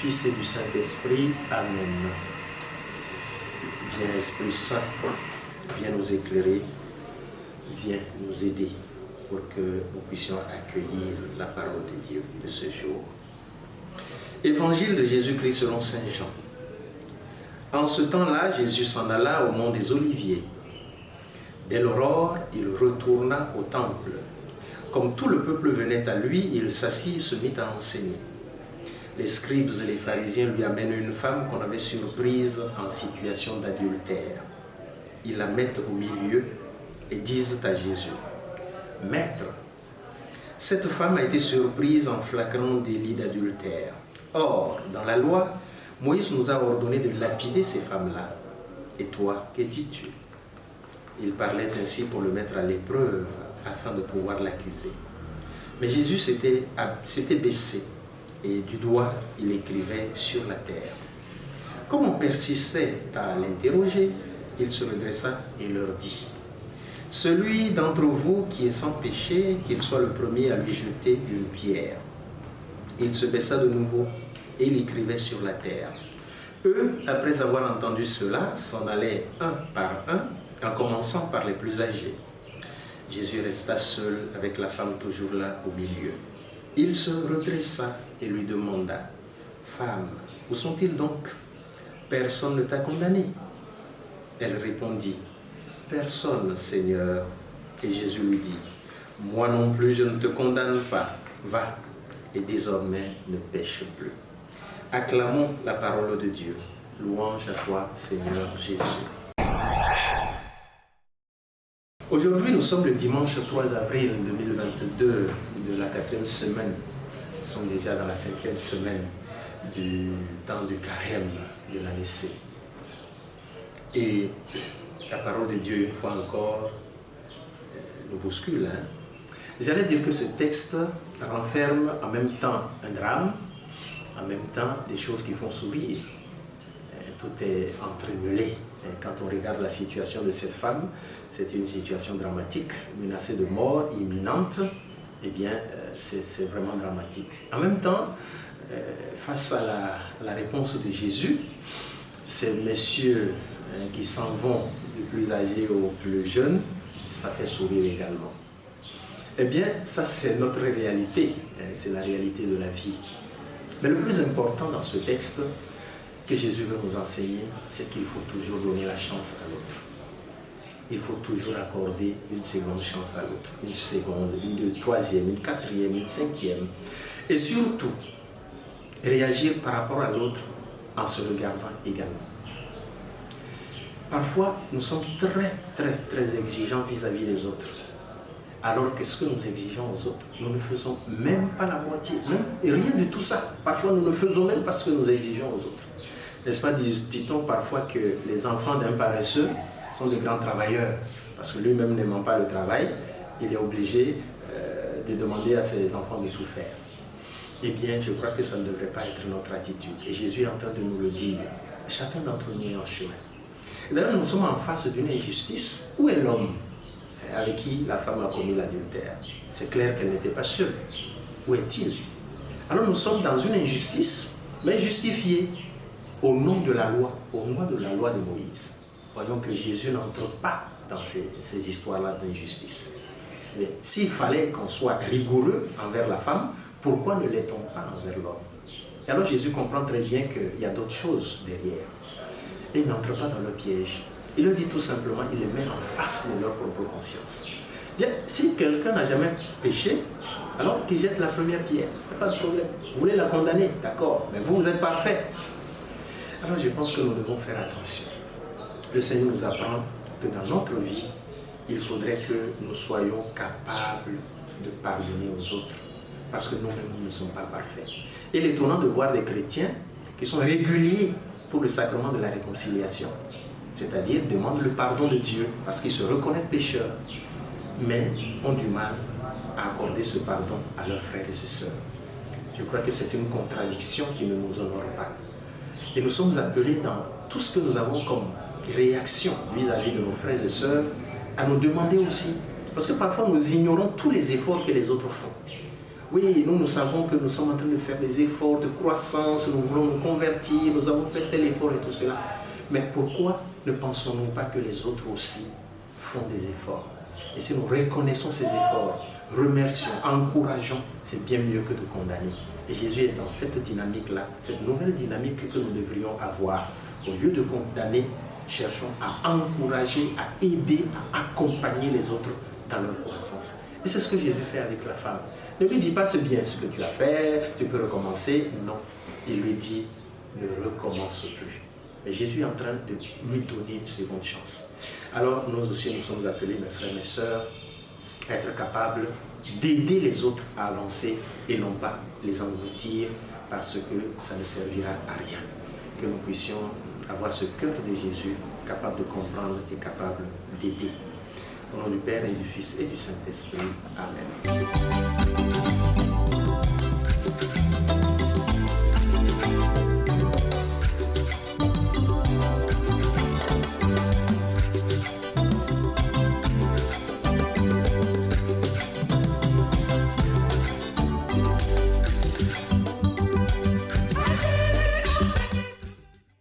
Fils et du Saint-Esprit. Amen. Viens Esprit Saint, viens nous éclairer, viens nous aider pour que nous puissions accueillir la parole de Dieu de ce jour. Évangile de Jésus-Christ selon Saint Jean. En ce temps-là, Jésus s'en alla au mont des Oliviers. Dès l'aurore, il retourna au temple. Comme tout le peuple venait à lui, il s'assit et se mit à enseigner. Les scribes et les pharisiens lui amènent une femme qu'on avait surprise en situation d'adultère. Ils la mettent au milieu et disent à Jésus: « Maître, cette femme a été surprise en flagrant délit d'adultère. Or, dans la loi, Moïse nous a ordonné de lapider ces femmes-là. Et toi, que dis-tu » Il parlait ainsi pour le mettre à l'épreuve, afin de pouvoir l'accuser. Mais Jésus s'était baissé, et du doigt, il écrivait sur la terre. Comme on persistait à l'interroger, il se redressa et leur dit: « Celui d'entre vous qui est sans péché, qu'il soit le premier à lui jeter une pierre. » Il se baissa de nouveau et il écrivait sur la terre. Eux, après avoir entendu cela, s'en allaient un par un, en commençant par les plus âgés. Jésus resta seul avec la femme toujours là au milieu. Il se redressa et lui demanda: « Femme, où sont-ils donc? Personne ne t'a condamné. » Elle répondit: « Personne, Seigneur. » Et Jésus lui dit: « Moi non plus je ne te condamne pas. Va, et désormais ne pêche plus. » Acclamons la parole de Dieu. Louange à toi, Seigneur Jésus. Aujourd'hui, nous sommes le dimanche 3 avril 2022 de la 4e semaine. Nous sommes déjà dans la 5e semaine du temps du carême de l'année C. Et la parole de Dieu, une fois encore, nous bouscule. J'allais dire que ce texte renferme en même temps un drame, en même temps des choses qui font sourire. Tout est entremêlé. Quand on regarde la situation de cette femme, c'est une situation dramatique, menacée de mort imminente. Eh bien, c'est vraiment dramatique. En même temps, face à la réponse de Jésus, ces messieurs qui s'en vont du plus âgé au plus jeune, ça fait sourire également. Eh bien, ça c'est notre réalité, c'est la réalité de la vie. Mais le plus important dans ce texte que Jésus veut nous enseigner, c'est qu'il faut toujours donner la chance à l'autre. Il faut toujours accorder une seconde chance à l'autre, une seconde, une troisième, une quatrième, une cinquième. Et surtout, réagir par rapport à l'autre en se regardant également. Parfois, nous sommes très exigeants vis-à-vis des autres. Alors que ce que nous exigeons aux autres, nous ne faisons même pas la moitié, et rien de tout ça. Parfois, nous ne faisons même pas ce que nous exigeons aux autres. N'est-ce pas, dit-on parfois que les enfants d'un paresseux sont de grands travailleurs, parce que lui-même n'aimant pas le travail, il est obligé de demander à ses enfants de tout faire. Eh bien, je crois que ça ne devrait pas être notre attitude. Et Jésus est en train de nous le dire. Chacun d'entre nous est en chemin. D'ailleurs, nous sommes en face d'une injustice. Où est l'homme avec qui la femme a commis l'adultère? C'est clair qu'elle n'était pas seule. Où est-il? Alors nous sommes dans une injustice, mais justifiée au nom de la loi, au nom de la loi de Moïse. Voyons que Jésus n'entre pas dans ces histoires-là d'injustice. Mais s'il fallait qu'on soit rigoureux envers la femme, pourquoi ne l'est-on pas envers l'homme? Et alors Jésus comprend très bien qu'il y a d'autres choses derrière. Et il n'entre pas dans le piège. Il leur dit tout simplement, il les met en face de leur propre conscience. Bien, si quelqu'un n'a jamais péché, alors qu'il jette la première pierre. Il n'y a pas de problème. Vous voulez la condamner, d'accord, mais vous êtes parfait. Alors je pense que nous devons faire attention. Le Seigneur nous apprend que dans notre vie, il faudrait que nous soyons capables de pardonner aux autres. Parce que nous-mêmes, nous ne sommes pas parfaits. Et il est étonnant de voir des chrétiens qui sont réguliers pour le sacrement de la réconciliation. C'est-à-dire demandent le pardon de Dieu parce qu'ils se reconnaissent pécheurs, mais ont du mal à accorder ce pardon à leurs frères et sœurs. Je crois que c'est une contradiction qui ne nous honore pas. Et nous sommes appelés dans tout ce que nous avons comme réaction vis-à-vis de nos frères et sœurs à nous demander aussi, parce que parfois nous ignorons tous les efforts que les autres font. Oui, nous savons que nous sommes en train de faire des efforts de croissance, nous voulons nous convertir, nous avons fait tel effort et tout cela. Mais pourquoi ne pensons-nous pas que les autres aussi font des efforts? Et si nous reconnaissons ces efforts, remercions, encourageons, c'est bien mieux que de condamner. Et Jésus est dans cette dynamique-là, cette nouvelle dynamique que nous devrions avoir. Au lieu de condamner, cherchons à encourager, à aider, à accompagner les autres dans leur croissance. Et c'est ce que Jésus fait avec la femme. Ne lui dis pas c'est bien ce que tu as fait, tu peux recommencer. Non, il lui dit ne recommence plus. Mais Jésus est en train de lui donner une seconde chance. Alors nous aussi nous sommes appelés, mes frères, mes sœurs, à être capables d'aider les autres à avancer et non pas les engloutir parce que ça ne servira à rien. Que nous puissions avoir ce cœur de Jésus, capable de comprendre et capable d'aider. Au nom du Père et du Fils et du Saint-Esprit. Amen.